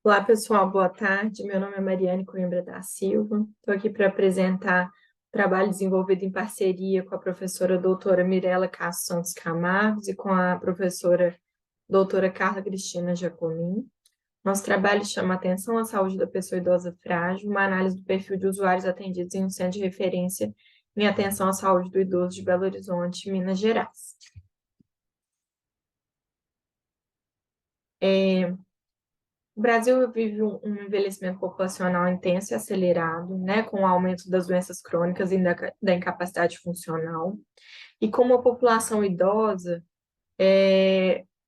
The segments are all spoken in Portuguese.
Olá, pessoal, boa tarde. Meu nome é Mariane Coimbra da Silva. Estou aqui para apresentar o trabalho desenvolvido em parceria com a professora doutora Mirela Castro Santos Camargos e com a professora doutora Carla Cristina Jacomin. Nosso trabalho chama Atenção à Saúde da Pessoa Idosa Frágil, uma análise do perfil de usuários atendidos em um centro de referência em atenção à saúde do idoso de Belo Horizonte, Minas Gerais. O Brasil vive um envelhecimento populacional intenso e acelerado, né, com o aumento das doenças crônicas e da incapacidade funcional. E com uma população idosa,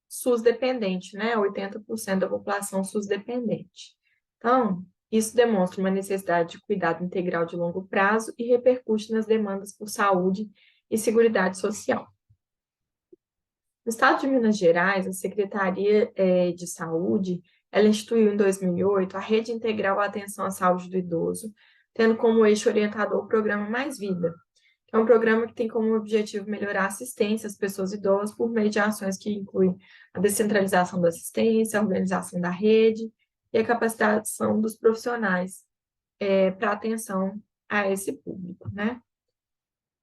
SUS dependente, né, 80% da população SUS dependente. Então, isso demonstra uma necessidade de cuidado integral de longo prazo e repercute nas demandas por saúde e seguridade social. No estado de Minas Gerais, a Secretaria de Saúde, ela instituiu em 2008 a Rede Integral à Atenção à Saúde do Idoso, tendo como eixo orientador o programa Mais Vida, que é um programa que tem como objetivo melhorar a assistência às pessoas idosas por meio de ações que incluem a descentralização da assistência, a organização da rede e a capacitação dos profissionais para atenção a esse público, né?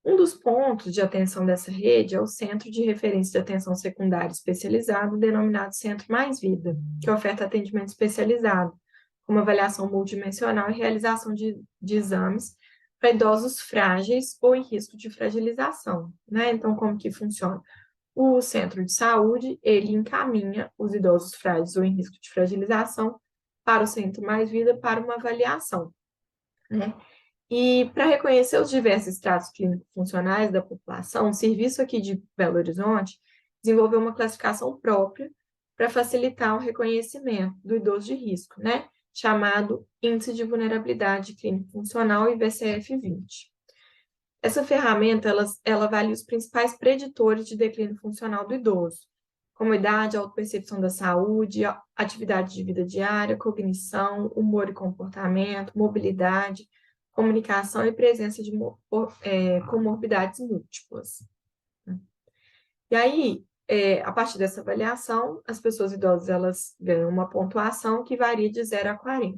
Um dos pontos de atenção dessa rede é o Centro de Referência de Atenção Secundária Especializado, denominado Centro Mais Vida, que oferta atendimento especializado, como avaliação multidimensional e realização de exames para idosos frágeis ou em risco de fragilização, né? Então, como que funciona? O centro de saúde, ele encaminha os idosos frágeis ou em risco de fragilização para o Centro Mais Vida para uma avaliação, né? E para reconhecer os diversos estados clínicos funcionais da população, o serviço aqui de Belo Horizonte desenvolveu uma classificação própria para facilitar o reconhecimento do idoso de risco, né? Chamado Índice de Vulnerabilidade Clínico Funcional, IVCF-20. Essa ferramenta, ela avalia os principais preditores de declínio funcional do idoso, como idade, autopercepção da saúde, atividade de vida diária, cognição, humor e comportamento, mobilidade, comunicação e presença de comorbidades múltiplas. E aí, a partir dessa avaliação, as pessoas idosas elas ganham uma pontuação que varia de 0 a 40,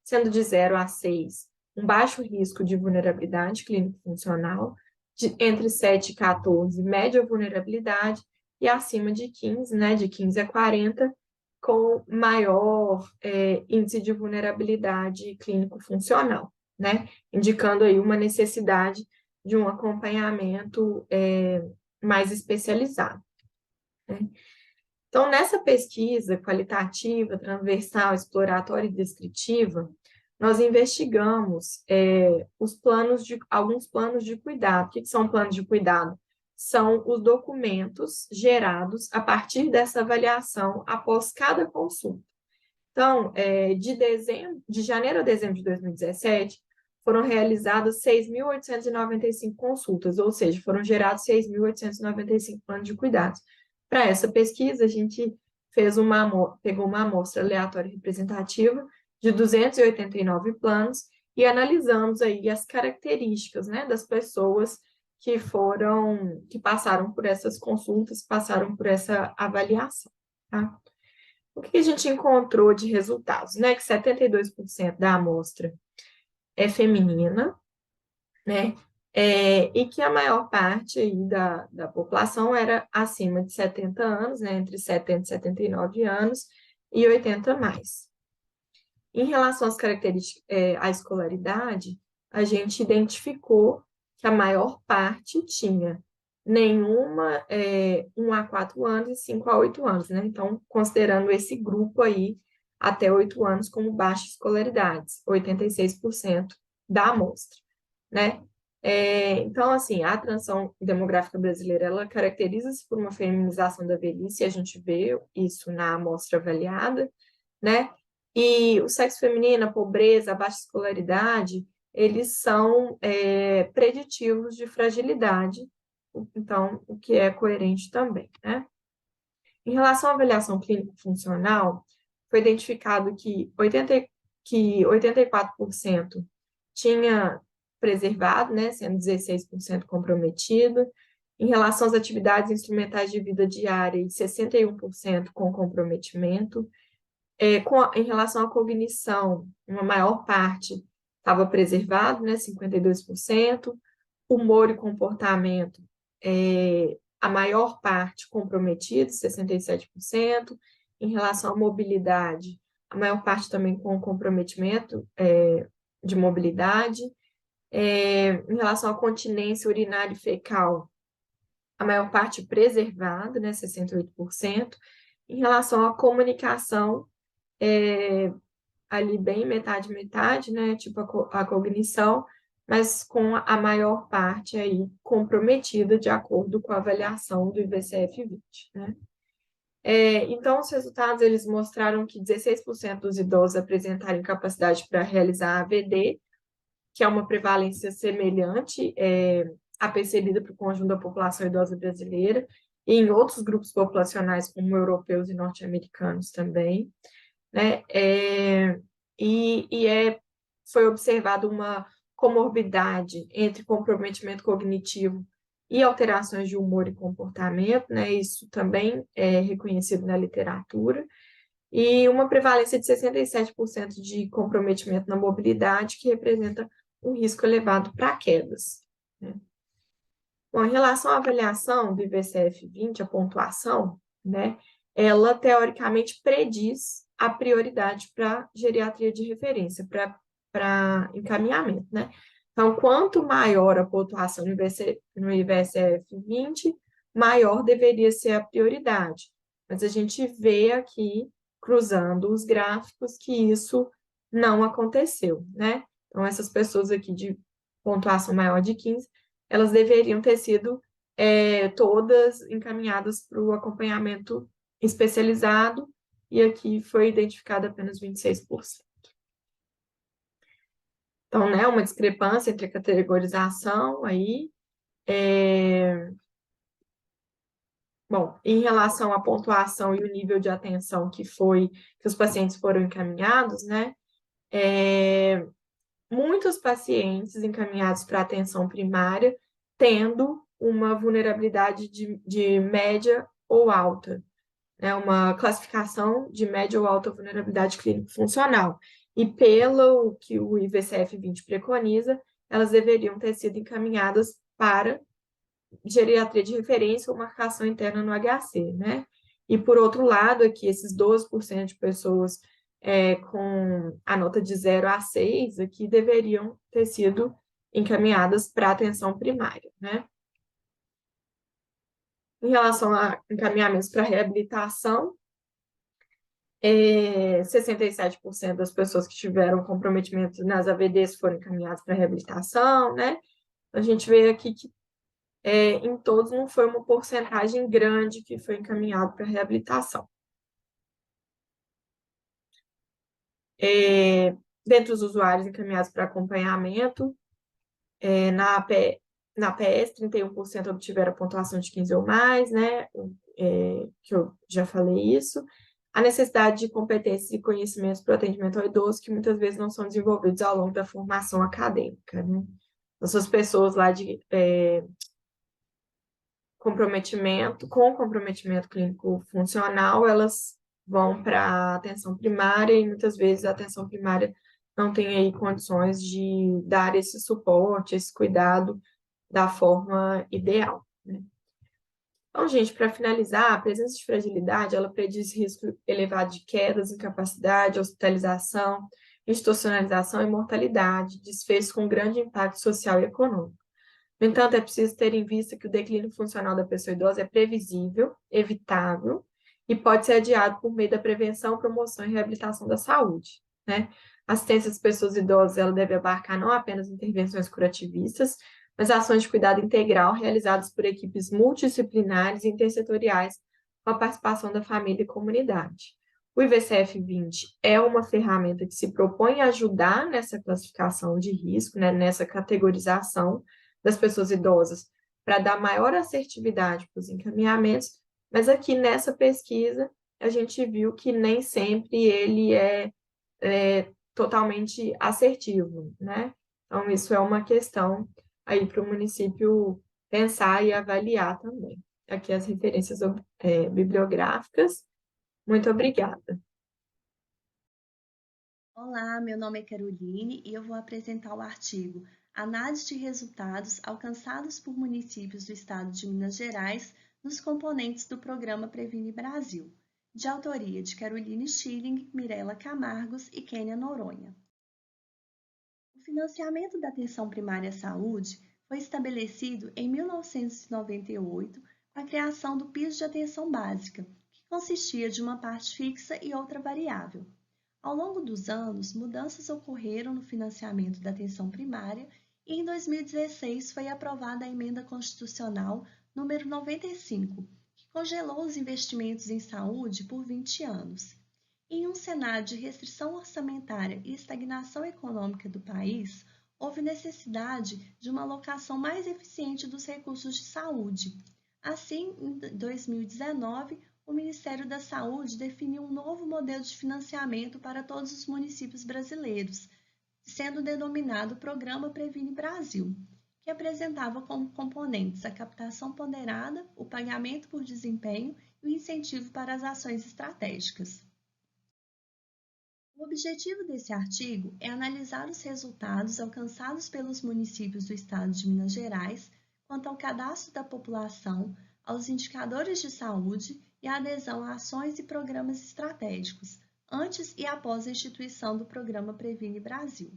sendo de 0 a 6 um baixo risco de vulnerabilidade clínico-funcional, entre 7 e 14, média vulnerabilidade, e acima de 15, né, de 15 a 40, com maior índice de vulnerabilidade clínico-funcional, né, indicando aí uma necessidade de um acompanhamento mais especializado, né? Então, nessa pesquisa qualitativa, transversal, exploratória e descritiva, nós investigamos alguns planos de cuidado. O que são planos de cuidado? São os documentos gerados a partir dessa avaliação após cada consulta. Então, de janeiro a dezembro de 2017, foram realizadas 6.895 consultas, ou seja, foram gerados 6.895 planos de cuidados. Para essa pesquisa, a gente pegou uma amostra aleatória representativa de 289 planos e analisamos aí as características, né, das pessoas que passaram por essas consultas, passaram por essa avaliação, tá? O que a gente encontrou de resultados, né? Que 72% da amostra é feminina, né? E que a maior parte aí da população era acima de 70 anos, né? Entre 70 e 79 anos e 80 mais. Em relação às características, à escolaridade, a gente identificou que a maior parte tinha nenhuma 1 a 4 anos e 5 a 8 anos, né? Então, considerando esse grupo aí, até 8 anos como baixa escolaridade, 86% da amostra, né? Então, assim, a transição demográfica brasileira, ela caracteriza-se por uma feminização da velhice, a gente vê isso na amostra avaliada, né? E o sexo feminino, a pobreza, a baixa escolaridade, eles são preditivos de fragilidade, então, o que é coerente também, né? Em relação à avaliação clínico-funcional, foi identificado que 84% tinha preservado, né, sendo 16% comprometido. Em relação às atividades instrumentais de vida diária, 61% com comprometimento. Em relação à cognição, uma maior parte estava preservado, né, 52%. Humor e comportamento, a maior parte comprometido, 67%. Em relação à mobilidade, a maior parte também com comprometimento de mobilidade. Em relação à continência urinária e fecal, a maior parte preservada, né, 68%. Em relação à comunicação, ali bem metade, metade, né, tipo a cognição, mas com a maior parte aí comprometida de acordo com a avaliação do IBCF-20, né. Então, os resultados, eles mostraram que 16% dos idosos apresentaram incapacidade para realizar AVD, que é uma prevalência semelhante à percebida para o conjunto da população idosa brasileira, e em outros grupos populacionais, como europeus e norte-americanos também, né? Foi observada uma comorbidade entre comprometimento cognitivo e alterações de humor e comportamento, né? Isso também é reconhecido na literatura, e uma prevalência de 67% de comprometimento na mobilidade, que representa um risco elevado para quedas, né? Bom, em relação à avaliação do IBCF-20, a pontuação, né, ela teoricamente prediz a prioridade para geriatria de referência, para encaminhamento, né? Então, quanto maior a pontuação no IBCF-20, maior deveria ser a prioridade. Mas a gente vê aqui, cruzando os gráficos, que isso não aconteceu, né? Então, essas pessoas aqui de pontuação maior de 15, elas deveriam ter sido todas encaminhadas para o acompanhamento especializado, e aqui foi identificado apenas 26%. Então, né, uma discrepância entre a categorização aí. Bom, em relação à pontuação e o nível de atenção que os pacientes foram encaminhados, né, muitos pacientes encaminhados para atenção primária tendo uma vulnerabilidade de média ou alta, né, uma classificação de média ou alta vulnerabilidade clínico-funcional. E pelo que o IVCF-20 preconiza, elas deveriam ter sido encaminhadas para geriatria de referência ou marcação interna no HC, né? E, por outro lado, aqui, esses 12% de pessoas com a nota de 0 a 6, aqui deveriam ter sido encaminhadas para atenção primária, né? Em relação a encaminhamentos para reabilitação, 67% das pessoas que tiveram comprometimento nas AVDs foram encaminhadas para reabilitação, né? A gente vê aqui que em todos não foi uma porcentagem grande que foi encaminhado para reabilitação. Dentre os usuários encaminhados para acompanhamento, na PS, 31% obtiveram pontuação de 15 ou mais, né? Que eu já falei isso. A necessidade de competências e conhecimentos para o atendimento ao idoso, que muitas vezes não são desenvolvidos ao longo da formação acadêmica, né? Essas pessoas lá de comprometimento clínico funcional, elas vão para a atenção primária e muitas vezes a atenção primária não tem aí condições de dar esse suporte, esse cuidado da forma ideal, né? Então, gente, para finalizar, a presença de fragilidade, ela prediz risco elevado de quedas, incapacidade, hospitalização, institucionalização e mortalidade, desfecho com grande impacto social e econômico. No entanto, é preciso ter em vista que o declínio funcional da pessoa idosa é previsível, evitável e pode ser adiado por meio da prevenção, promoção e reabilitação da saúde, né? A assistência às pessoas idosas, ela deve abarcar não apenas intervenções curativistas, mas ações de cuidado integral realizadas por equipes multidisciplinares e intersetoriais com a participação da família e comunidade. O IVCF-20 é uma ferramenta que se propõe a ajudar nessa classificação de risco, né, nessa categorização das pessoas idosas, para dar maior assertividade para os encaminhamentos, mas aqui nessa pesquisa a gente viu que nem sempre ele é totalmente assertivo, né? Então, isso é uma questão aí para o município pensar e avaliar também. Aqui as referências bibliográficas. Muito obrigada. Olá, meu nome é Caroline e eu vou apresentar o artigo Análise de resultados alcançados por municípios do estado de Minas Gerais nos componentes do programa Previne Brasil, de autoria de Caroline Schilling, Mirela Camargos e Kênia Noronha. O financiamento da atenção primária à saúde foi estabelecido em 1998 com a criação do piso de atenção básica, que consistia de uma parte fixa e outra variável. Ao longo dos anos, mudanças ocorreram no financiamento da atenção primária e em 2016 foi aprovada a Emenda Constitucional número 95, que congelou os investimentos em saúde por 20 anos. Em um cenário de restrição orçamentária e estagnação econômica do país, houve necessidade de uma alocação mais eficiente dos recursos de saúde. Assim, em 2019, o Ministério da Saúde definiu um novo modelo de financiamento para todos os municípios brasileiros, sendo denominado Programa Previne Brasil, que apresentava como componentes a captação ponderada, o pagamento por desempenho e o incentivo para as ações estratégicas. O objetivo desse artigo é analisar os resultados alcançados pelos municípios do estado de Minas Gerais quanto ao cadastro da população, aos indicadores de saúde e a adesão a ações e programas estratégicos, antes e após a instituição do Programa Previne Brasil.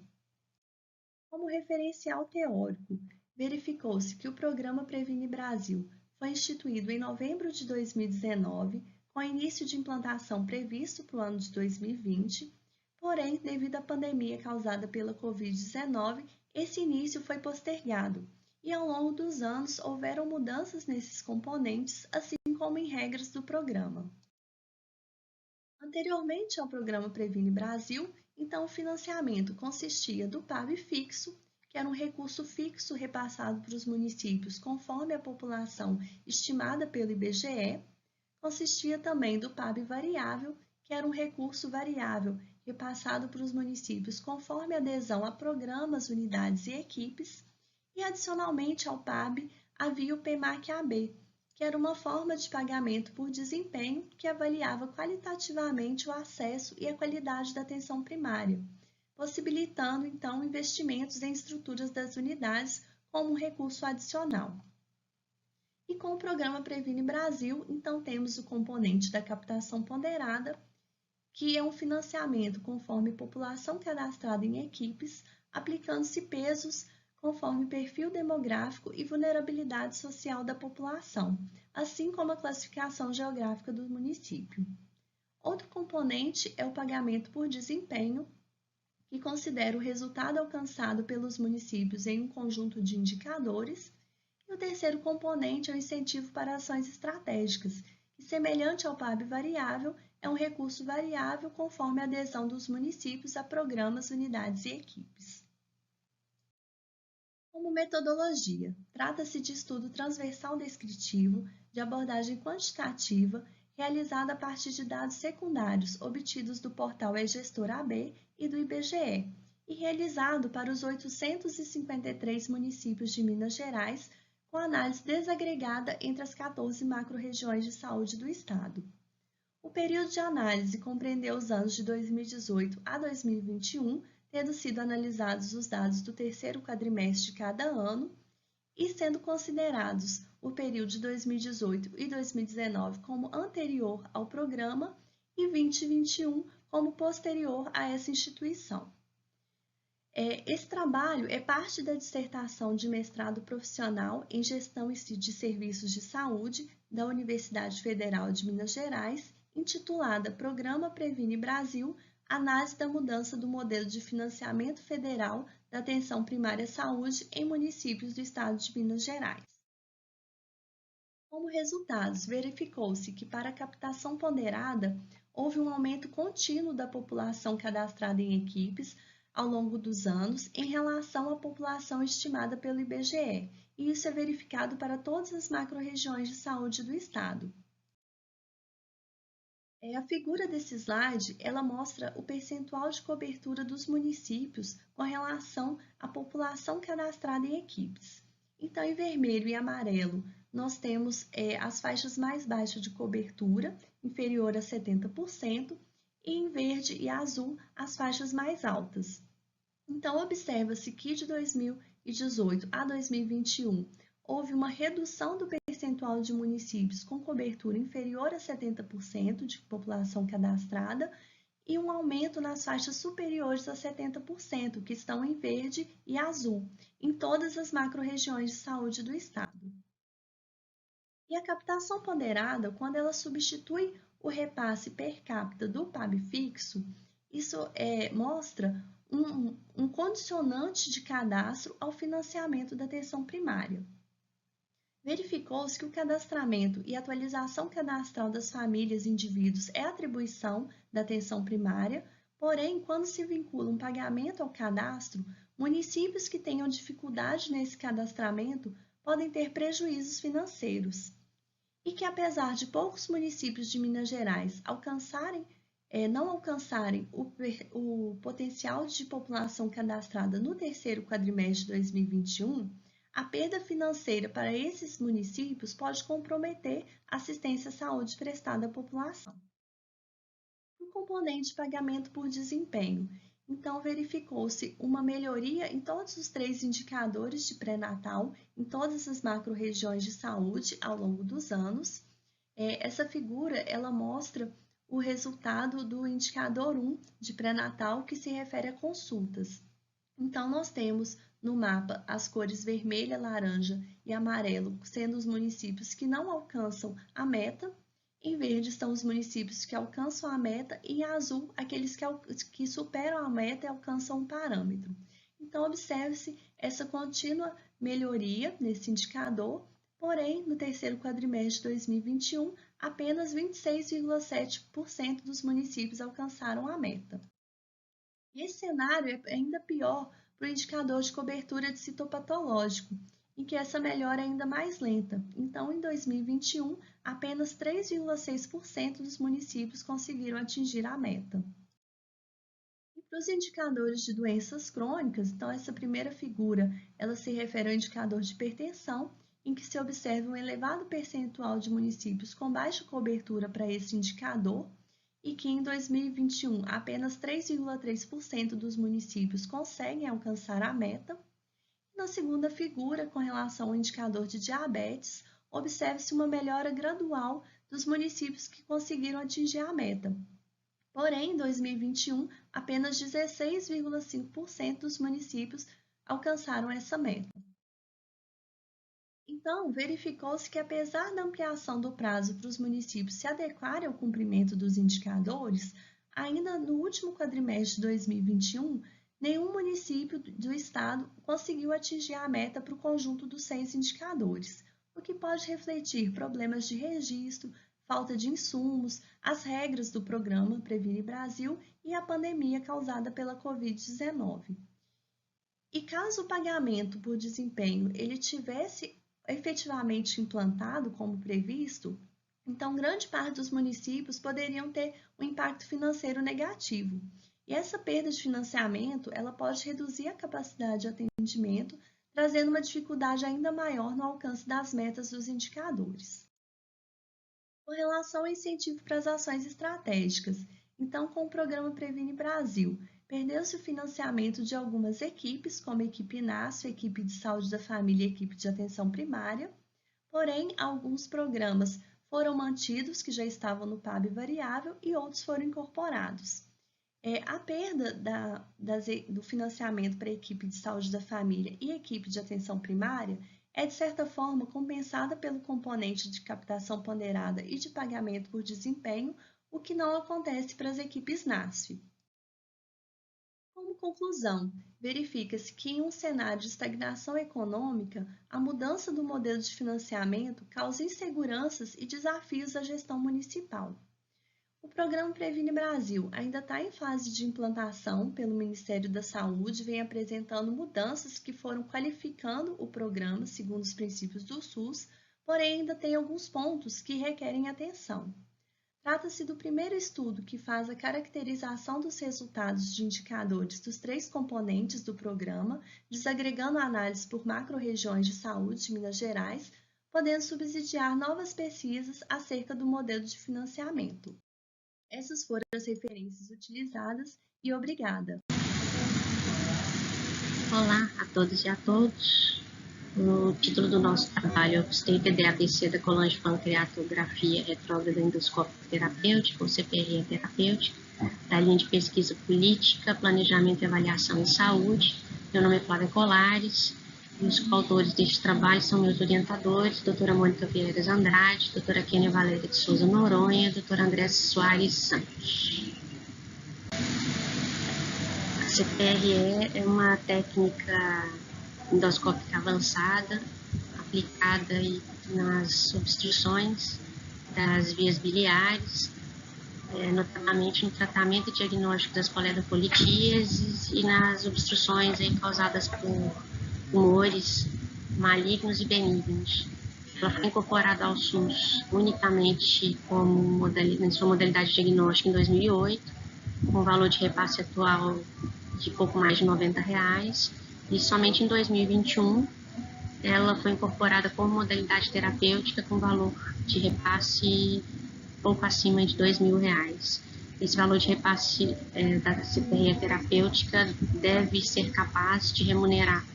Como referencial teórico, verificou-se que o Programa Previne Brasil foi instituído em novembro de 2019, com início de implantação previsto para o ano de 2020. Porém, devido à pandemia causada pela Covid-19, esse início foi postergado e, ao longo dos anos, houveram mudanças nesses componentes, assim como em regras do programa. Anteriormente ao programa Previne Brasil, então o financiamento consistia do PAB fixo, que era um recurso fixo repassado para os municípios conforme a população estimada pelo IBGE, consistia também do PAB variável, que era um recurso variável repassado para os municípios conforme adesão a programas, unidades e equipes, e adicionalmente ao PAB havia o PMAC-AB, que era uma forma de pagamento por desempenho que avaliava qualitativamente o acesso e a qualidade da atenção primária, possibilitando então investimentos em estruturas das unidades como um recurso adicional. E com o programa Previne Brasil, então temos o componente da captação ponderada, que é um financiamento conforme população cadastrada em equipes, aplicando-se pesos conforme perfil demográfico e vulnerabilidade social da população, assim como a classificação geográfica do município. Outro componente é o pagamento por desempenho, que considera o resultado alcançado pelos municípios em um conjunto de indicadores. E o terceiro componente é o incentivo para ações estratégicas, que, semelhante ao PAB variável, é um recurso variável conforme a adesão dos municípios a programas, unidades e equipes. Como metodologia, trata-se de estudo transversal descritivo, de abordagem quantitativa, realizada a partir de dados secundários obtidos do portal eGestor AB e do IBGE, e realizado para os 853 municípios de Minas Gerais, com análise desagregada entre as 14 macro-regiões de saúde do estado. O período de análise compreendeu os anos de 2018 a 2021, tendo sido analisados os dados do terceiro quadrimestre de cada ano e sendo considerados o período de 2018 e 2019 como anterior ao programa e 2021 como posterior a essa instituição. Esse trabalho é parte da dissertação de mestrado profissional em Gestão de Serviços de Saúde da Universidade Federal de Minas Gerais, intitulada Programa Previne Brasil, Análise da mudança do modelo de financiamento federal da atenção primária à saúde em municípios do estado de Minas Gerais. Como resultados, verificou-se que para a captação ponderada houve um aumento contínuo da população cadastrada em equipes ao longo dos anos em relação à população estimada pelo IBGE, e isso é verificado para todas as macro-regiões de saúde do estado. A figura desse slide, ela mostra o percentual de cobertura dos municípios com relação à população cadastrada em equipes. Então, em vermelho e amarelo, nós temos as faixas mais baixas de cobertura, inferior a 70%, e em verde e azul as faixas mais altas. Então, observa-se que de 2018 a 2021 houve uma redução do percentual de municípios com cobertura inferior a 70% de população cadastrada e um aumento nas faixas superiores a 70%, que estão em verde e azul, em todas as macro-regiões de saúde do estado. E a captação ponderada, quando ela substitui o repasse per capita do PAB fixo, isso mostra um condicionante de cadastro ao financiamento da atenção primária. Verificou-se que o cadastramento e atualização cadastral das famílias e indivíduos é atribuição da atenção primária, porém, quando se vincula um pagamento ao cadastro, municípios que tenham dificuldade nesse cadastramento podem ter prejuízos financeiros. E que, apesar de poucos municípios de Minas Gerais não alcançarem o potencial de população cadastrada no terceiro quadrimestre de 2021, a perda financeira para esses municípios pode comprometer a assistência à saúde prestada à população. O componente de pagamento por desempenho. Então, verificou-se uma melhoria em todos os 3 indicadores de pré-natal, em todas as macro-regiões de saúde ao longo dos anos. Essa figura, ela mostra o resultado do indicador 1 de pré-natal, que se refere a consultas. Então, nós temos no mapa as cores vermelha, laranja e amarelo, sendo os municípios que não alcançam a meta. Em verde estão os municípios que alcançam a meta e em azul aqueles que superam a meta e alcançam um parâmetro. Então, observe-se essa contínua melhoria nesse indicador, porém, no terceiro quadrimestre de 2021, apenas 26,7% dos municípios alcançaram a meta. Esse cenário é ainda pior para o indicador de cobertura de citopatológico, em que essa melhora é ainda mais lenta. Então, em 2021, apenas 3,6% dos municípios conseguiram atingir a meta. E para os indicadores de doenças crônicas, então essa primeira figura, ela se refere ao indicador de hipertensão, em que se observa um elevado percentual de municípios com baixa cobertura para esse indicador, e que em 2021 apenas 3,3% dos municípios conseguem alcançar a meta. Na segunda figura, com relação ao indicador de diabetes, observa-se uma melhora gradual dos municípios que conseguiram atingir a meta. Porém, em 2021, apenas 16,5% dos municípios alcançaram essa meta. Então, verificou-se que, apesar da ampliação do prazo para os municípios se adequarem ao cumprimento dos indicadores, ainda no último quadrimestre de 2021, nenhum município do estado conseguiu atingir a meta para o conjunto dos 6 indicadores, o que pode refletir problemas de registro, falta de insumos, as regras do programa Previne Brasil e a pandemia causada pela Covid-19. E caso o pagamento por desempenho ele tivesse efetivamente implantado como previsto, então grande parte dos municípios poderiam ter um impacto financeiro negativo. E essa perda de financiamento, ela pode reduzir a capacidade de atendimento, trazendo uma dificuldade ainda maior no alcance das metas dos indicadores. Com relação ao incentivo para as ações estratégicas, então com o programa Previne Brasil, perdeu-se o financiamento de algumas equipes, como a equipe INASF, a equipe de saúde da família e a equipe de atenção primária, porém, alguns programas foram mantidos, que já estavam no PAB variável, e outros foram incorporados. A perda do financiamento para a equipe de saúde da família e a equipe de atenção primária é, de certa forma, compensada pelo componente de captação ponderada e de pagamento por desempenho, o que não acontece para as equipes NASF. Como conclusão, verifica-se que em um cenário de estagnação econômica, a mudança do modelo de financiamento causa inseguranças e desafios à gestão municipal. O programa Previne Brasil ainda está em fase de implantação pelo Ministério da Saúde, vem apresentando mudanças que foram qualificando o programa segundo os princípios do SUS, porém ainda tem alguns pontos que requerem atenção. Trata-se do primeiro estudo que faz a caracterização dos resultados de indicadores dos 3 componentes do programa, desagregando a análise por macro-regiões de saúde de Minas Gerais, podendo subsidiar novas pesquisas acerca do modelo de financiamento. Essas foram as referências utilizadas e obrigada. Olá a todas e a todos. O título do nosso trabalho é o State DABC da colangiopancreatografia retrógrada endoscópica terapêutica, ou CPRE terapêutica, da linha de pesquisa política, planejamento e avaliação em saúde. Meu nome é Flávia Colares e os coautores deste trabalho são meus orientadores, doutora Mônica Viegas Andrade, doutora Kênia Valéria de Souza Noronha, doutora André Soares Santos. A CPRE é uma técnica endoscópica avançada, aplicada nas obstruções das vias biliares, notadamente no tratamento e diagnóstico das coledofolitíases e nas obstruções causadas por tumores malignos e benignos. Ela foi incorporada ao SUS unicamente em sua modalidade diagnóstica em 2008, com valor de repasse atual de pouco mais de R$90, e somente em 2021 ela foi incorporada como modalidade terapêutica com valor de repasse pouco acima de R$2.000. Esse valor de repasse da CPRE terapêutica deve ser capaz de remunerar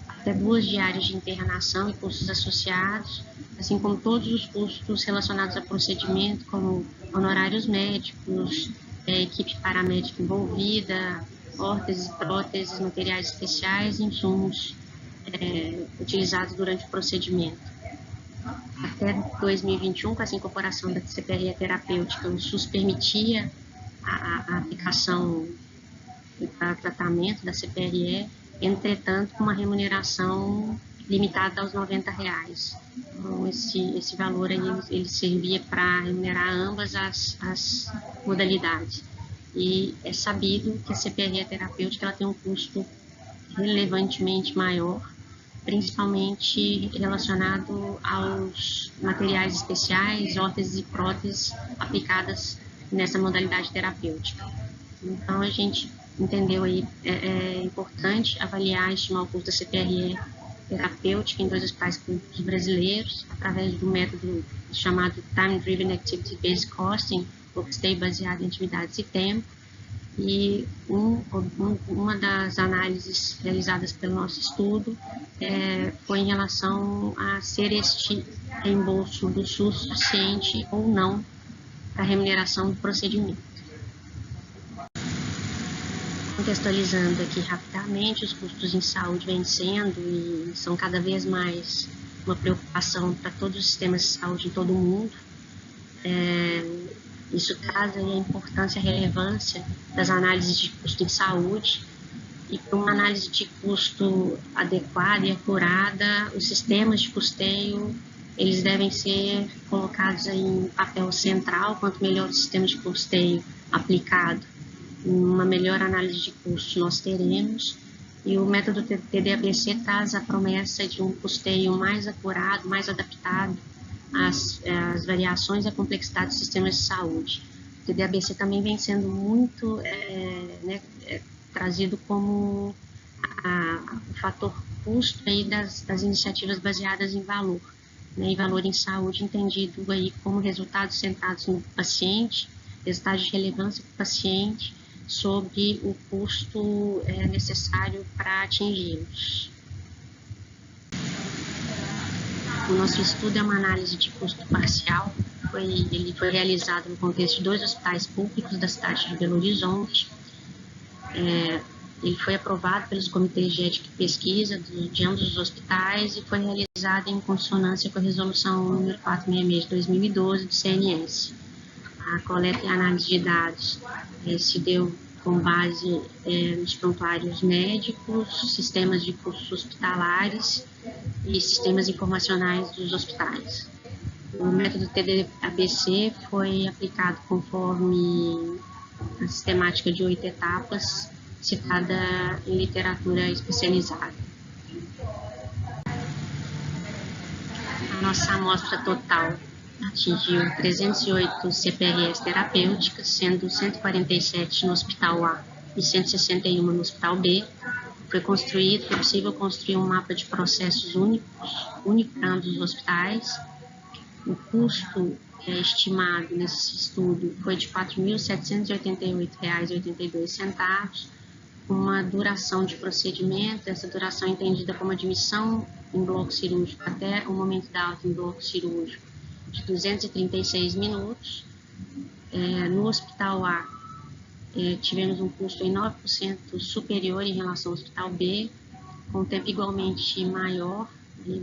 até 2 diárias de internação e custos associados, assim como todos os custos relacionados ao procedimento, como honorários médicos, equipe paramédica envolvida, órteses, próteses, materiais especiais e insumos utilizados durante o procedimento. Até 2021, com essa incorporação da CPRE terapêutica, o SUS permitia a aplicação para tratamento da CPRE, entretanto, com uma remuneração limitada aos R$90. Então, esse valor aí, ele servia para remunerar ambas as modalidades. E é sabido que a CPRE terapêutica ela tem um custo relevantemente maior, principalmente relacionado aos materiais especiais, órteses e próteses aplicadas nessa modalidade terapêutica. Então, a gente entendeu aí, é importante avaliar e estimar o custo da CPRE terapêutica em 2 hospitais públicos brasileiros, através do método chamado Time Driven Activity Based Costing, ou CSTEI baseado em atividades e tempo. E uma das análises realizadas pelo nosso estudo foi em relação a ser este reembolso do SUS suficiente ou não para a remuneração do procedimento. Contextualizando aqui rapidamente, os custos em saúde vêm sendo e são cada vez mais uma preocupação para todos os sistemas de saúde em todo o mundo. Isso traz aí a importância e a relevância das análises de custo em saúde, e para uma análise de custo adequada e acurada, os sistemas de custeio eles devem ser colocados aí em papel central. Quanto melhor o sistema de custeio aplicado, uma melhor análise de custos nós teremos, e o método TDABC traz a promessa de um custeio mais acurado, mais adaptado às variações e à complexidade dos sistemas de saúde. O TDABC também vem sendo muito trazido como o fator custo aí das iniciativas baseadas em valor, né, e valor em saúde entendido aí como resultados centrados no paciente, resultados de relevância para o paciente, sobre o custo necessário para atingi-los. O nosso estudo é uma análise de custo parcial. Ele foi realizado no contexto de 2 hospitais públicos da cidade de Belo Horizonte. Ele foi aprovado pelos comitês de ética e pesquisa de ambos os hospitais e foi realizado em consonância com a resolução número 466 de 2012 do CNS. A coleta e análise de dados se deu com base nos prontuários médicos, sistemas de custos hospitalares e sistemas informacionais dos hospitais. O método TDABC foi aplicado conforme a sistemática de 8 etapas citada em literatura especializada. A nossa amostra total atingiu 308 CPREs terapêuticas, sendo 147 no Hospital A e 161 no Hospital B. Foi possível construir um mapa de processos único para ambos os hospitais. O custo estimado nesse estudo foi de R$ 4.788,82, uma duração de procedimento, essa duração é entendida como admissão em bloco cirúrgico até o momento da alta em bloco cirúrgico, de 236 minutos. No Hospital A, tivemos um custo em 9% superior em relação ao Hospital B, com tempo igualmente maior, de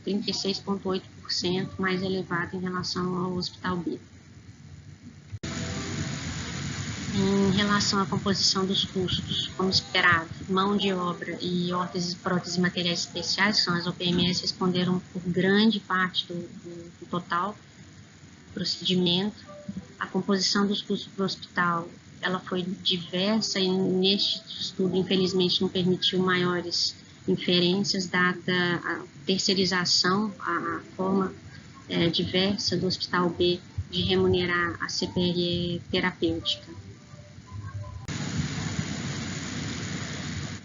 36,8% mais elevado em relação ao Hospital B. Em relação à composição dos custos, como esperado, mão de obra e órteses, próteses e materiais especiais, que são as OPMS, responderam por grande parte do total procedimento. A composição dos custos para o hospital, ela foi diversa e neste estudo, infelizmente, não permitiu maiores inferências, dada a terceirização, a forma diversa do Hospital B de remunerar a CPRE terapêutica.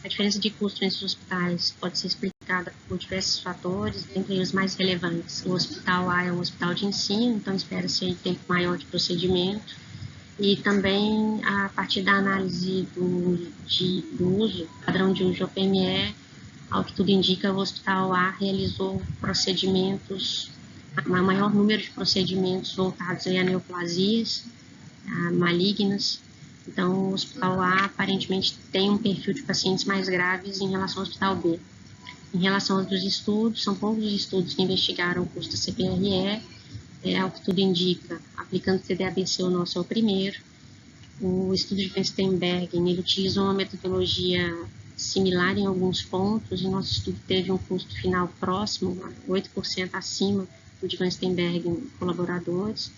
A diferença de custo entre os hospitais pode ser explicada por diversos fatores, entre os mais relevantes. O Hospital A é um hospital de ensino, então espera-se tempo maior de procedimento, e também a partir da análise do uso, padrão de uso de OPME, ao que tudo indica, o Hospital A realizou procedimentos, o maior número de procedimentos voltados a neoplasias malignas. Então, o Hospital A aparentemente tem um perfil de pacientes mais graves em relação ao Hospital B. Em relação aos dos estudos, são poucos os estudos que investigaram o custo da CPRE, ao que tudo indica, aplicando o TDABC, o nosso é o primeiro. O estudo de Weinsteinberg, ele utiliza uma metodologia similar em alguns pontos, e nosso estudo teve um custo final próximo, 8% acima do de Weinsteinberg em colaboradores.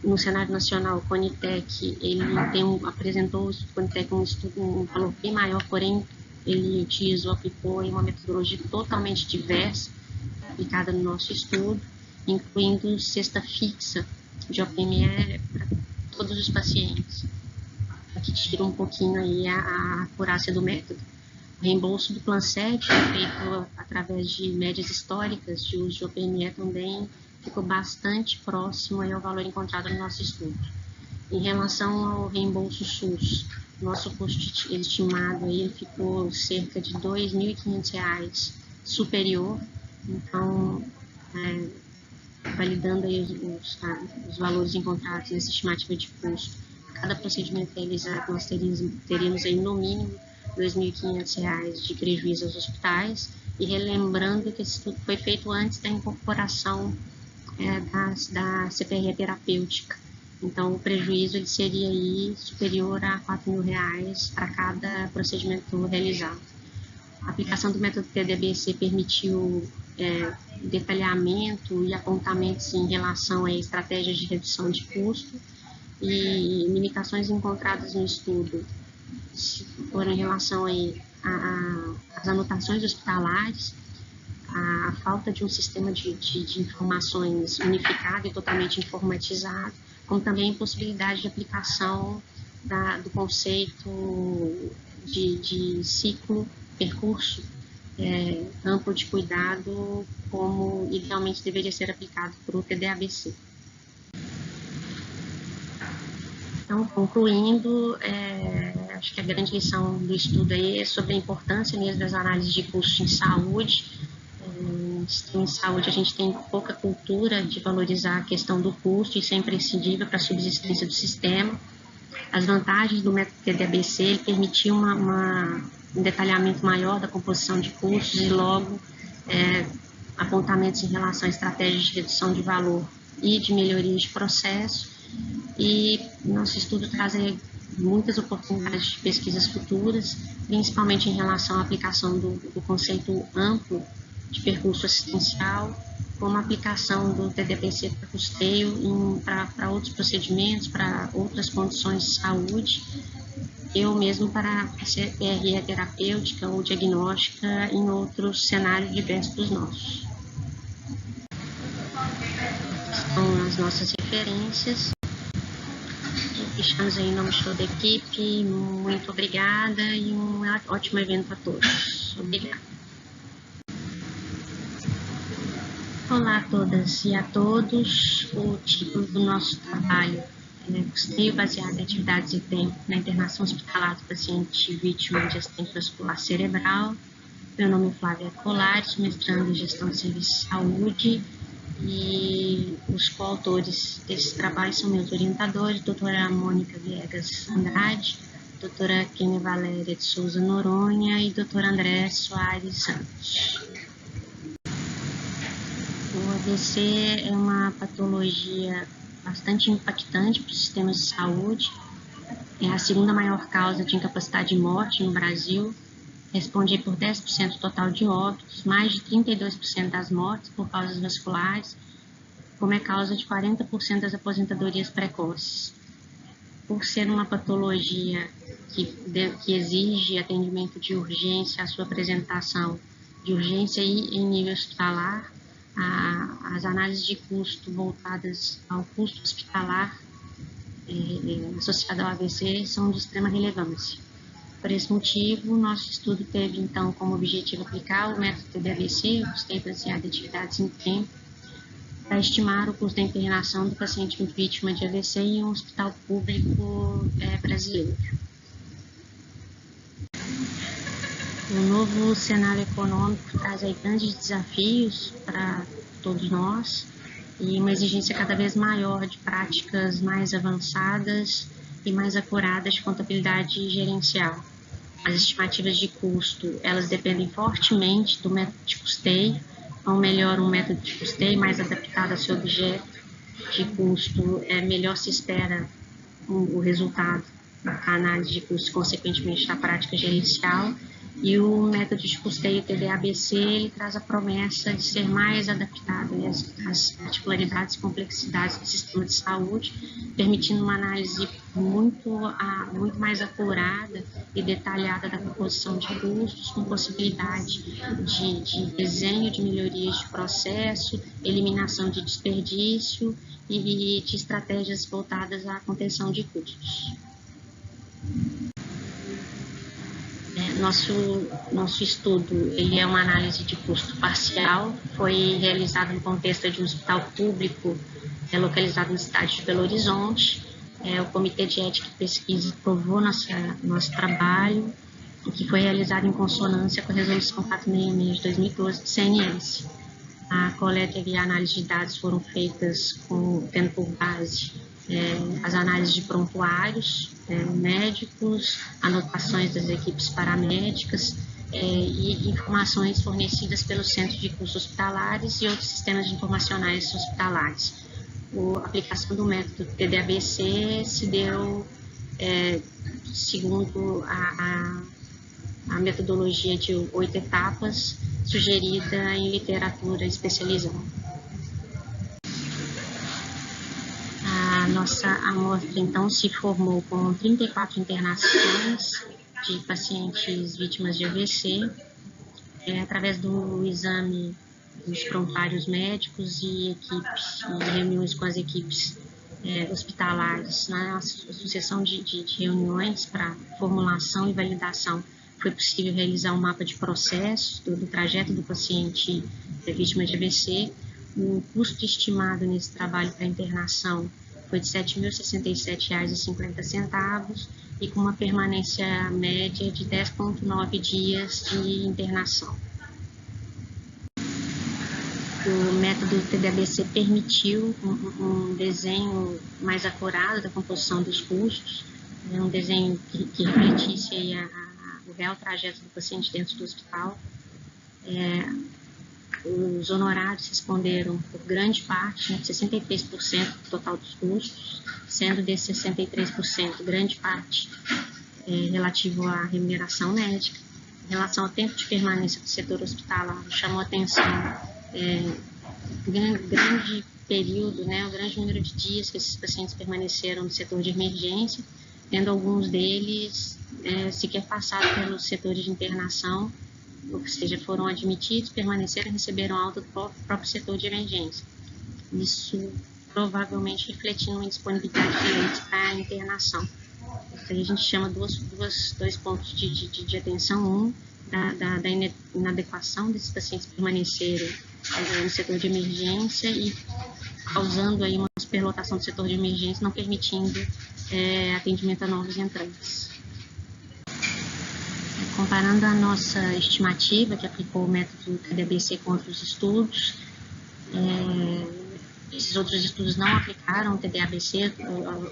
No cenário nacional, o Conitec, ele apresentou o Conitec um valor bem maior, porém ele aplicou uma metodologia totalmente diversa, aplicada no nosso estudo, incluindo cesta fixa de OPME para todos os pacientes, que tira um pouquinho aí a acurácia do método. O reembolso do Plan-7, feito através de médias históricas de uso de OPME, também ficou bastante próximo aí ao valor encontrado no nosso estudo. Em relação ao reembolso SUS, nosso custo estimado aí ficou cerca de R$ 2.500 superior, então, validando aí os valores encontrados nessa estimativa de custo, cada procedimento realizado, nós teríamos aí no mínimo R$ 2.500 de prejuízo aos hospitais, e relembrando que esse estudo foi feito antes da incorporação da CPRE terapêutica. Então, o prejuízo ele seria aí superior a R$ 4.000 para cada procedimento realizado. A aplicação do método TDABC permitiu detalhamento e apontamentos em relação a estratégias de redução de custo, e limitações encontradas no estudo foram em relação às anotações hospitalares, a falta de um sistema de informações unificado e totalmente informatizado, como também a impossibilidade de aplicação do conceito de ciclo, percurso amplo de cuidado, como idealmente deveria ser aplicado para o TDABC. Então, concluindo, acho que a grande lição do estudo aí é sobre a importância mesmo das análises de custos em saúde. Em saúde, a gente tem pouca cultura de valorizar a questão do custo, e isso é imprescindível para a subsistência do sistema. As vantagens do método TDABC, ele permitiu um detalhamento maior da composição de custos e logo apontamentos em relação a estratégias de redução de valor e de melhoria de processo. E nosso estudo traz aí muitas oportunidades de pesquisas futuras, principalmente em relação à aplicação do conceito amplo de percurso assistencial, como a aplicação do TDABC para custeio para outros procedimentos, para outras condições de saúde, ou mesmo para a CPRE terapêutica ou diagnóstica em outros cenários diversos dos nossos. São as nossas referências. Estamos aí em nome de toda a equipe. Muito obrigada e um ótimo evento a todos. Obrigada. Olá a todas e a todos. O título do nosso trabalho é Custeio baseado em atividades e tempo na internação hospitalar do paciente vítima de acidente vascular cerebral. Meu nome é Flávia Colares, mestrando em Gestão de Serviços de Saúde, e os coautores desse trabalho são meus orientadores, doutora Mônica Viegas Andrade, doutora Kênia Valéria de Souza Noronha e doutora André Soares Santos. O AVC é uma patologia bastante impactante para os sistemas de saúde. É a segunda maior causa de incapacidade e morte no Brasil. Responde por 10% do total de óbitos, mais de 32% das mortes por causas vasculares, como é causa de 40% das aposentadorias precoces. Por ser uma patologia que exige atendimento de urgência, a sua apresentação de urgência e em nível hospitalar, as análises de custo voltadas ao custo hospitalar associado ao AVC são de extrema relevância. Por esse motivo, nosso estudo teve, então, como objetivo aplicar o método TD-AVC, o custeio baseado em atividades em tempo, para estimar o custo da internação do paciente vítima de AVC em um hospital público brasileiro. O novo cenário econômico traz aí grandes desafios para todos nós e uma exigência cada vez maior de práticas mais avançadas e mais acuradas de contabilidade gerencial. As estimativas de custo, elas dependem fortemente do método de custeio, ou melhor, um método de custeio mais adaptado ao seu objeto de custo, melhor se espera o resultado da análise de custo, consequentemente, da prática gerencial. E o método de custeio TD-AVC, ele traz a promessa de ser mais adaptado às particularidades e complexidades do sistema de saúde, permitindo uma análise muito mais acurada e detalhada da composição de custos, com possibilidade de desenho de melhorias de processo, eliminação de desperdício e de estratégias voltadas à contenção de custos. Nosso estudo ele é uma análise de custo parcial, foi realizado no contexto de um hospital público localizado na cidade de Belo Horizonte. O Comitê de Ética e Pesquisa aprovou nosso trabalho, que foi realizado em consonância com a Resolução 466 de 2012 do CNS. A coleta e a análise de dados foram feitas tendo por base as análises de prontuários médicos, anotações das equipes paramédicas e informações fornecidas pelos centros de custos hospitalares e outros sistemas informacionais hospitalares. A aplicação do método TD-AVC se deu segundo a metodologia de 8 etapas sugerida em literatura especializada. A nossa amostra, então, se formou com 34 internações de pacientes vítimas de AVC, através do exame dos prontuários médicos e reuniões com as equipes hospitalares. Na sucessão de reuniões para formulação e validação, foi possível realizar um mapa de processos do trajeto do paciente vítima de AVC. O custo estimado nesse trabalho para internação foi de R$ 7.067,50 e com uma permanência média de 10,9 dias de internação. O método TD-AVC permitiu um desenho mais acurado da composição dos custos, um desenho que refletisse aí o real trajeto do paciente dentro do hospital. Os honorários responderam por grande parte, 63% do total dos custos, sendo desses 63%, grande parte relativo à remuneração médica. Em relação ao tempo de permanência do setor hospitalar, chamou a atenção grande período, o grande número de dias que esses pacientes permaneceram no setor de emergência, tendo alguns deles sequer passado pelos setores de internação, ou seja, foram admitidos, permaneceram e receberam alta do próprio setor de emergência. Isso provavelmente refletindo uma disponibilidade de leitos para a internação. Isso aí a gente chama dois pontos de atenção. Da inadequação desses pacientes permanecerem no setor de emergência e causando aí uma superlotação do setor de emergência, não permitindo atendimento a novos entrantes. Comparando a nossa estimativa, que aplicou o método TDABC com outros estudos, esses outros estudos não aplicaram o TDABC,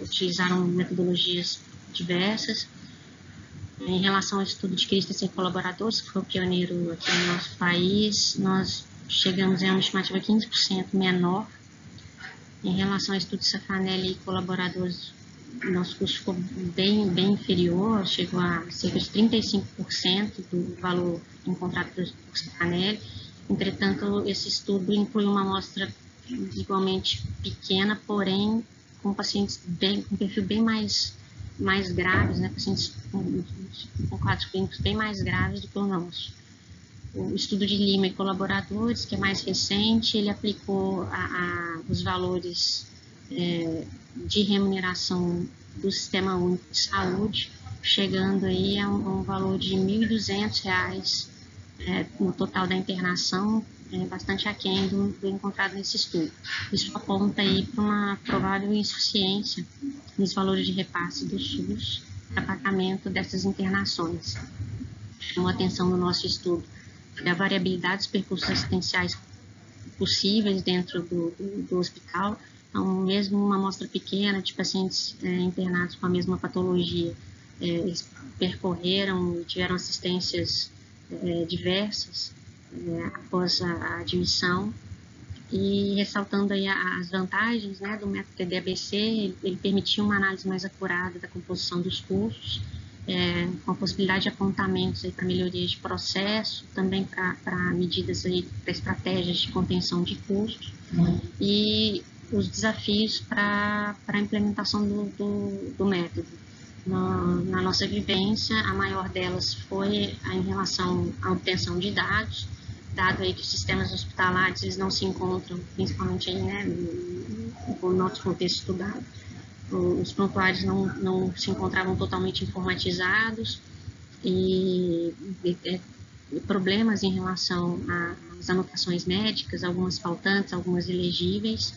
utilizaram metodologias diversas. Em relação ao estudo de Christensen e colaboradores, que foi o pioneiro aqui no nosso país, nós chegamos a uma estimativa 15% menor. Em relação ao estudo de Safanelli e colaboradores, nosso custo ficou bem inferior, chegou a cerca de 35% do valor encontrado por Safanelli. Entretanto, esse estudo inclui uma amostra igualmente pequena, porém com pacientes com perfil bem mais graves, né, pacientes com quadros clínicos bem mais graves do que o nosso. O estudo de Lima e colaboradores, que é mais recente, ele aplicou os valores de remuneração do Sistema Único de Saúde, chegando aí a um valor de R$ 1.200 no total da internação, bastante aquém do encontrado nesse estudo. Isso aponta aí para uma provável insuficiência nos valores de repasse do SUS para pagamento dessas internações. Chamou atenção no nosso estudo da variabilidade dos percursos assistenciais possíveis dentro do hospital. Então, mesmo uma amostra pequena de pacientes internados com a mesma patologia, eles percorreram e tiveram assistências diversas após a admissão, e ressaltando aí as vantagens, né, do método TDABC, ele permitia uma análise mais acurada da composição dos custos, com a possibilidade de apontamentos para melhorias de processo, também para medidas para estratégias de contenção de custos, e os desafios para a implementação do método. Na nossa vivência, a maior delas foi em relação à obtenção de dados, dado aí que os sistemas hospitalares eles não se encontram, principalmente aí, né, no nosso contexto estudado. Os prontuários não se encontravam totalmente informatizados e problemas em relação às anotações médicas, algumas faltantes, algumas ilegíveis,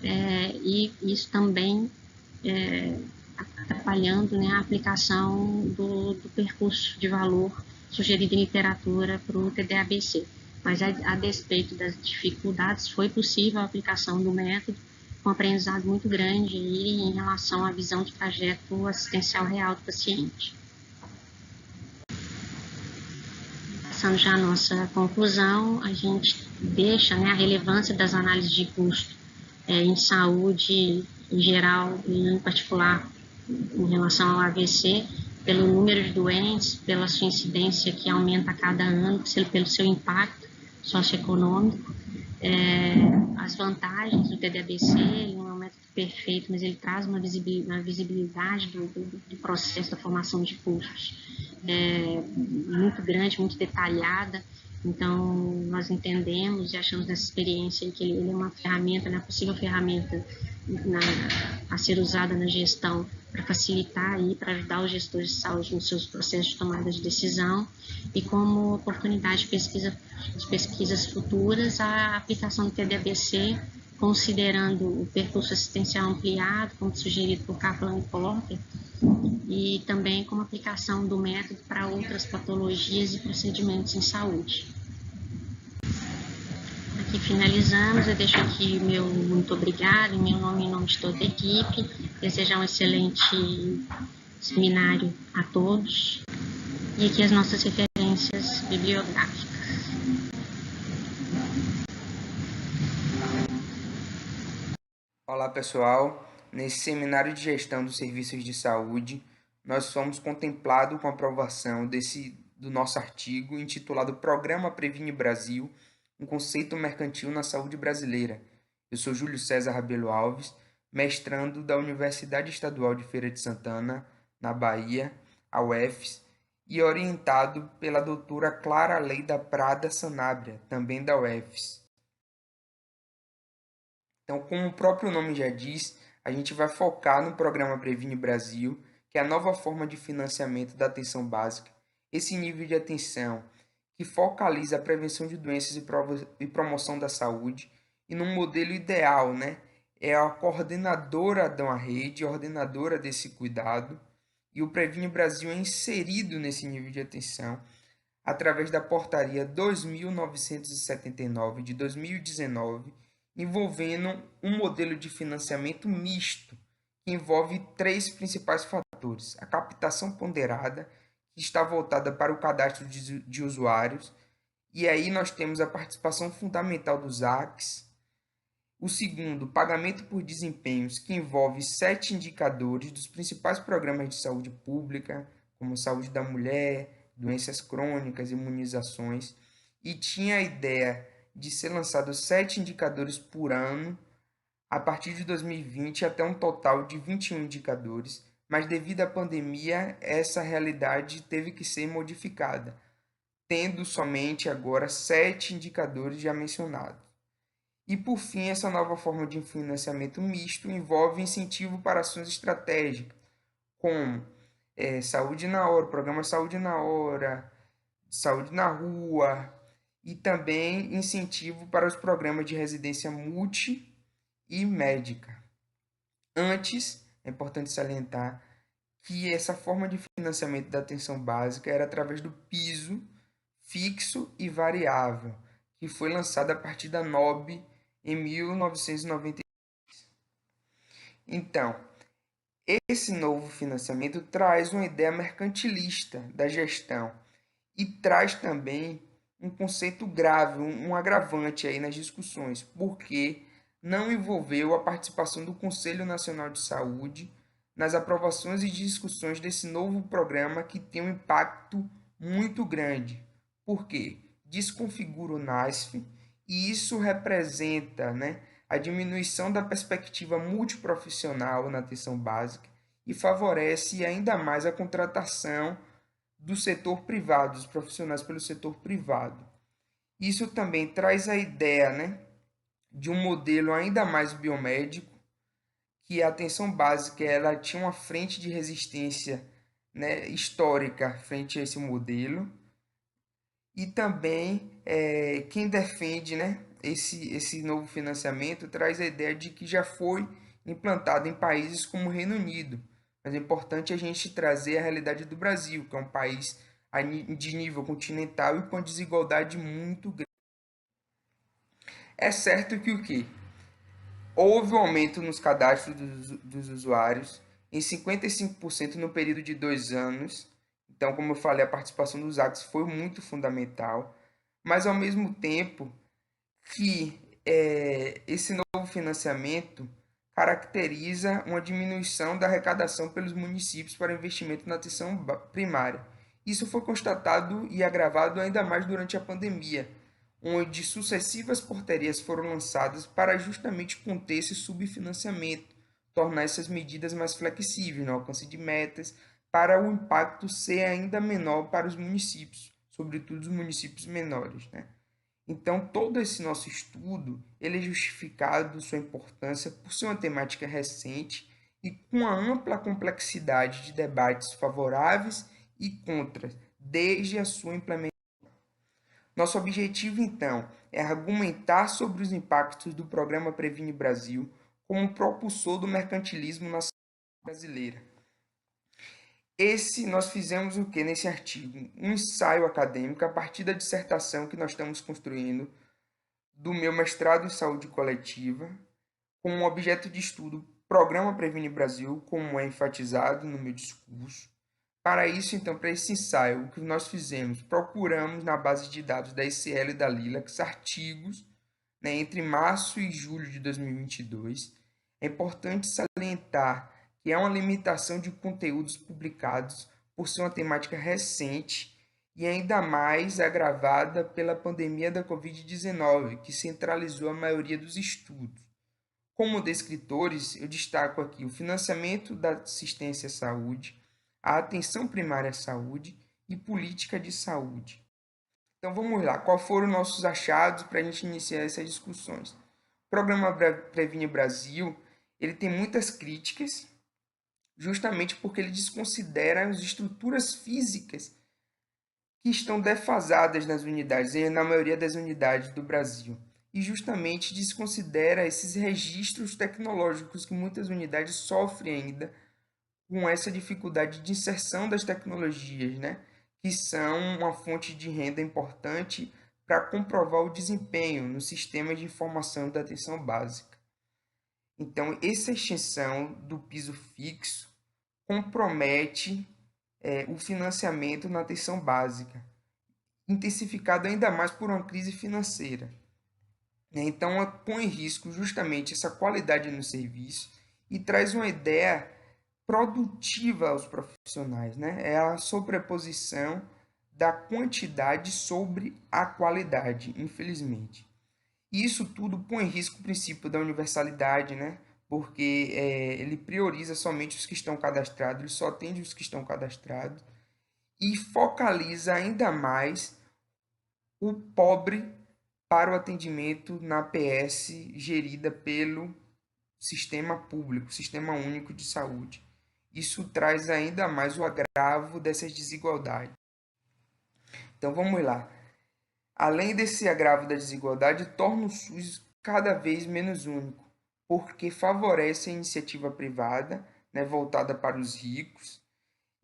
e isso também atrapalhando, né, a aplicação do percurso de valor sugerido em literatura para o TDABC. Mas, a despeito das dificuldades, foi possível a aplicação do método com um aprendizado muito grande em relação à visão de trajeto assistencial real do paciente. Passando já a nossa conclusão, a gente deixa, né, a relevância das análises de custo em saúde em geral e em particular em relação ao AVC, pelo número de doentes, pela sua incidência que aumenta a cada ano, pelo seu impacto socioeconômico. As vantagens do TDABC, ele não é um método perfeito, mas ele traz uma visibilidade do processo da formação de custos muito grande, muito detalhada. Então, nós entendemos e achamos nessa experiência que ele é uma ferramenta, uma possível ferramenta a ser usada na gestão para facilitar e para ajudar os gestores de saúde nos seus processos de tomada de decisão, e como oportunidade de pesquisas futuras a aplicação do TDABC, considerando o percurso assistencial ampliado, como sugerido por Kaplan e Porter, e também como aplicação do método para outras patologias e procedimentos em saúde. Aqui finalizamos, eu deixo aqui meu muito obrigado, em meu nome e em nome de toda a equipe, desejar um excelente seminário a todos, e aqui as nossas referências bibliográficas. Olá pessoal, nesse seminário de gestão dos serviços de saúde, nós fomos contemplados com a aprovação do nosso artigo intitulado Programa Previne Brasil, um conceito mercantil na saúde brasileira. Eu sou Júlio César Rabelo Alves, mestrando da Universidade Estadual de Feira de Santana, na Bahia, a UFES, e orientado pela doutora Clara Leida Prada Sanabria, também da UFES. Então, como o próprio nome já diz, a gente vai focar no Programa Previne Brasil, que é a nova forma de financiamento da atenção básica. Esse nível de atenção que focaliza a prevenção de doenças e promoção da saúde, e num modelo ideal, né? É a coordenadora da rede, ordenadora desse cuidado, e o Previne Brasil é inserido nesse nível de atenção através da Portaria 2.979 de 2019, envolvendo um modelo de financiamento misto, que envolve três principais fatores: a captação ponderada, que está voltada para o cadastro de usuários, e aí nós temos a participação fundamental dos ACs. O segundo, pagamento por desempenhos, que envolve 7 indicadores dos principais programas de saúde pública, como saúde da mulher, doenças crônicas, imunizações, e tinha a ideia de ser lançado 7 indicadores por ano a partir de 2020 até um total de 21 indicadores, mas devido à pandemia, essa realidade teve que ser modificada, tendo somente agora 7 indicadores já mencionados. E, por fim, essa nova forma de financiamento misto envolve incentivo para ações estratégicas, como saúde na hora, programa Saúde na Hora, saúde na rua, e também incentivo para os programas de residência multi e médica. Antes, é importante salientar que essa forma de financiamento da atenção básica era através do piso fixo e variável, que foi lançado a partir da NOB em 1990. Então, esse novo financiamento traz uma ideia mercantilista da gestão e traz também um conceito grave, um agravante aí nas discussões, porque não envolveu a participação do Conselho Nacional de Saúde nas aprovações e discussões desse novo programa que tem um impacto muito grande. Por quê? Desconfigura o NASF e isso representa, né, a diminuição da perspectiva multiprofissional na atenção básica e favorece ainda mais a contratação do setor privado, dos profissionais pelo setor privado. Isso também traz a ideia, né, de um modelo ainda mais biomédico, que a atenção básica ela tinha uma frente de resistência, né, histórica frente a esse modelo. E também quem defende, né, esse novo financiamento traz a ideia de que já foi implantado em países como o Reino Unido. Mas é importante a gente trazer a realidade do Brasil, que é um país de nível continental e com desigualdade muito grande. É certo que o quê? Houve um aumento nos cadastros dos usuários em 55% no período de 2 anos. Então, como eu falei, a participação dos ACs foi muito fundamental, mas ao mesmo tempo que esse novo financiamento caracteriza uma diminuição da arrecadação pelos municípios para investimento na atenção primária. Isso foi constatado e agravado ainda mais durante a pandemia, onde sucessivas portarias foram lançadas para justamente conter esse subfinanciamento, tornar essas medidas mais flexíveis no alcance de metas, para o impacto ser ainda menor para os municípios, sobretudo os municípios menores, né? Então, todo esse nosso estudo ele é justificado sua importância por ser uma temática recente e com uma ampla complexidade de debates favoráveis e contras, desde a sua implementação. Nosso objetivo, então, é argumentar sobre os impactos do programa Previne Brasil como propulsor do mercantilismo na sociedade brasileira. Nós fizemos o que nesse artigo? Um ensaio acadêmico a partir da dissertação que nós estamos construindo do meu mestrado em saúde coletiva, com um objeto de estudo Programa Previne Brasil, como é enfatizado no meu discurso. Para isso, então, para esse ensaio, o que nós fizemos? Procuramos na base de dados da ICL e da Lilacs artigos, né, entre março e julho de 2022. É importante salientar que há uma limitação de conteúdos publicados por ser uma temática recente e ainda mais agravada pela pandemia da Covid-19, que centralizou a maioria dos estudos. Como descritores, eu destaco aqui o financiamento da assistência à saúde, a atenção primária à saúde e política de saúde. Então vamos lá, quais foram os nossos achados para a gente iniciar essas discussões? O programa Previne Brasil, ele tem muitas críticas, justamente porque ele desconsidera as estruturas físicas que estão defasadas nas unidades, e na maioria das unidades do Brasil. E justamente desconsidera esses registros tecnológicos que muitas unidades sofrem ainda com essa dificuldade de inserção das tecnologias, né? Que são uma fonte de renda importante para comprovar o desempenho no sistema de informação da atenção básica. Então, essa extinção do piso fixo compromete o financiamento na atenção básica, intensificado ainda mais por uma crise financeira. Então, põe em risco justamente essa qualidade no serviço e traz uma ideia produtiva aos profissionais, né? É a sobreposição da quantidade sobre a qualidade, infelizmente. E isso tudo põe em risco o princípio da universalidade, né? Porque ele prioriza somente os que estão cadastrados, ele só atende os que estão cadastrados e focaliza ainda mais o pobre para o atendimento na PS gerida pelo sistema público, Sistema Único de Saúde. Isso traz ainda mais o agravo dessas desigualdades. Então vamos lá. Além desse agravo da desigualdade, torna o SUS cada vez menos único, porque favorece a iniciativa privada, né, voltada para os ricos,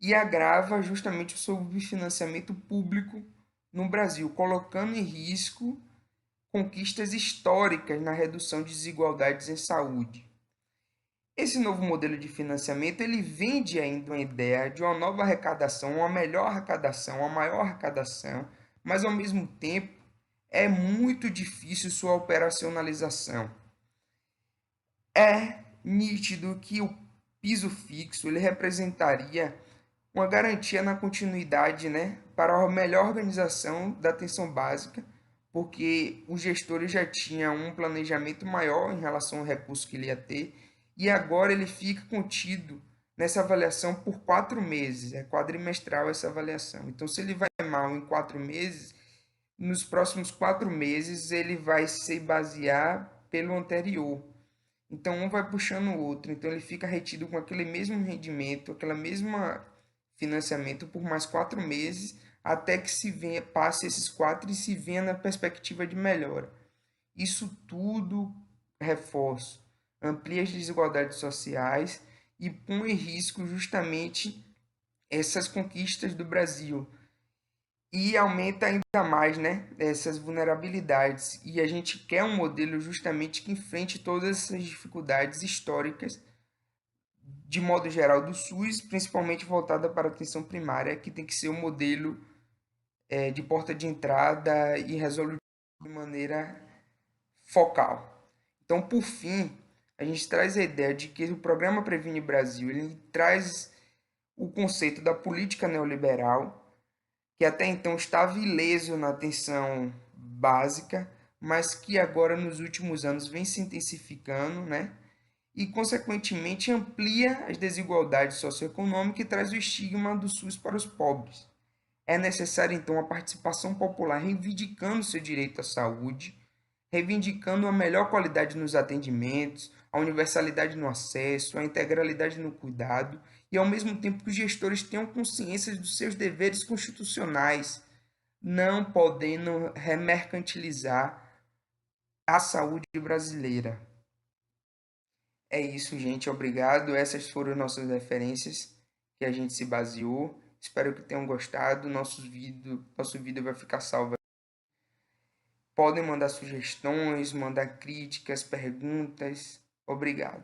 e agrava justamente o subfinanciamento público no Brasil, colocando em risco conquistas históricas na redução de desigualdades em saúde. Esse novo modelo de financiamento ele vende ainda uma ideia de uma nova arrecadação, uma melhor arrecadação, uma maior arrecadação, mas ao mesmo tempo é muito difícil sua operacionalização. É nítido que o piso fixo ele representaria uma garantia na continuidade, né, para a melhor organização da atenção básica, porque os gestores já tinham um planejamento maior em relação ao recurso que ele ia ter, e agora ele fica contido nessa avaliação por 4 meses, é quadrimestral essa avaliação. Então, se ele vai mal em 4 meses, nos próximos 4 meses ele vai se basear pelo anterior. Então, um vai puxando o outro. Então, ele fica retido com aquele mesmo rendimento, aquela mesma financiamento por mais 4 meses, até que passe esses 4 e se venha na perspectiva de melhora. Isso tudo, reforço, amplia as desigualdades sociais e põe em risco justamente essas conquistas do Brasil e aumenta ainda mais, né, essas vulnerabilidades. E a gente quer um modelo justamente que enfrente todas essas dificuldades históricas, de modo geral, do SUS, principalmente voltada para a atenção primária, que tem que ser um modelo de porta de entrada e resolutivo de maneira focal. Então, por fim, a gente traz a ideia de que o programa Previne Brasil ele traz o conceito da política neoliberal, que até então estava ileso na atenção básica, mas que agora nos últimos anos vem se intensificando, né? E consequentemente amplia as desigualdades socioeconômicas e traz o estigma do SUS para os pobres. É necessária então a participação popular reivindicando seu direito à saúde, reivindicando a melhor qualidade nos atendimentos, a universalidade no acesso, a integralidade no cuidado e, ao mesmo tempo, que os gestores tenham consciência dos seus deveres constitucionais, não podendo remercantilizar a saúde brasileira. É isso, gente. Obrigado. Essas foram nossas referências que a gente se baseou. Espero que tenham gostado. Nosso vídeo vai ficar salvo. Podem mandar sugestões, mandar críticas, perguntas. Obrigado.